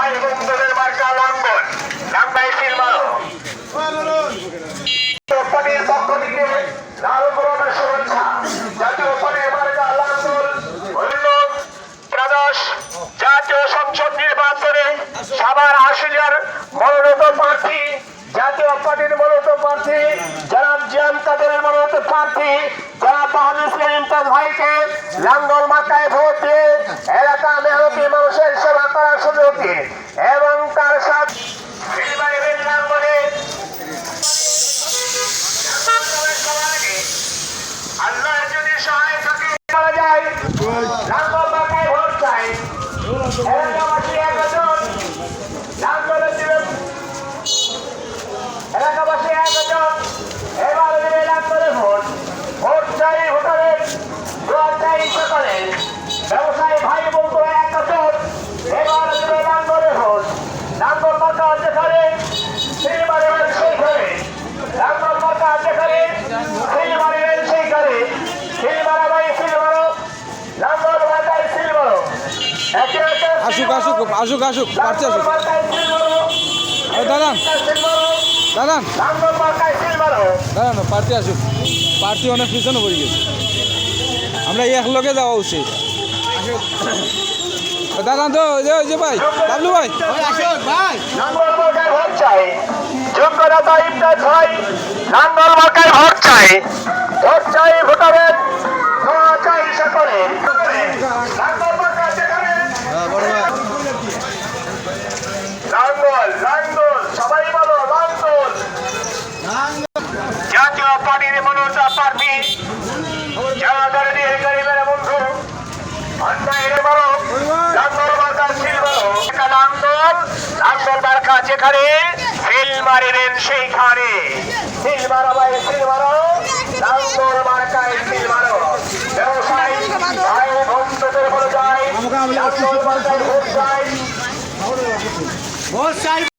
ভাই বন্ধুদের মার্কা লাঙ্গল লাঙ্গাই সিলমারো পানির পক্ষ থেকে লাল গোলামের শুভেচ্ছা। জাতীয় পানির মার্কা লাঙ্গল ত্রয়োদশ জাতীয় সংসদ নির্বাচনে সাভার আশুলিয়ার মনোনীত প্রার্থী, জাতীয় পার্টির মনোনীত প্রার্থী জনাব জিয়ান কাদেরের মনোনীত প্রার্থী জনাব বাহাদুর ইসলাম ইমতাজ ভাইকে লাঙ্গল মার্কায় ভোট দিয়ে এলাকা মেহনতি মানুষের সেবা করার সুযোগ দিন এবং তার সাথে আল্লাহ যদি সহায় থাকে করা যায় লাঙ্গল মার্কায় ভোট চাই। এলাকাবাসী একজন লাঙ্গলের দিবেন, এলাকাবাসী একজন এবার দেবে লাঙ্গলে ভোট। ভোট চাই ভোটারের, দোয়া চাই সকলের। ব্যবসায়ী ভাই বন্ধুরা একজন এবার দেবে লাঙ্গলে ভোট। লাঙ্গল মার্কা যেখানে সিল মারিবেন সেইখানে, লাঙ্গল মার্কা যেখানে সিল মারিবেন সেইখানে। সিল মারা ভাই সিল মারো, লাঙ্গল মার্কায় সিল মারো। একে একে আসুক আসুক আসুক আসুক পারছে আসুক দাঁড়ান দাঁড়ান দাঁড়ান পার্টি আসুক। পার্টি অনেক পিছনে পড়ে গেছে, আমরা এক লগে যাওয়া উচিত। দাঁড়ান তো ওই যে ভাই বাবলু ভাই লাঙ্গল মার্কায় ভোট চাই। যোগ্যতা ইমতাজ ভাই লাঙ্গল মার্কায় ভোট চাই। ভোট চাই ভোটারের, দোয়া চাই সকলে। লাঙ্গল মার্কা যেখানে লাঙ্গল লাঙ্গল সবাই বলো লাঙ্গল। জাতীয় পার্টির মনোনীত প্রার্থী যারা দলের গরিবের বন্ধু অন্যায়ের বলো লাঙ্গল মার্কা সিল মারো। লাঙ্গল লাঙ্গল মার্কা যেখানে সিল মারিবেন সেইখানে। সিল মারো ভাই সিল মারো, লাঙ্গল মার্কায় সিল মারো। ব্যবসায়ী ভাই বন্ধুদের বলে যায় লাঙ্গল মার্কায় ভোট চাই।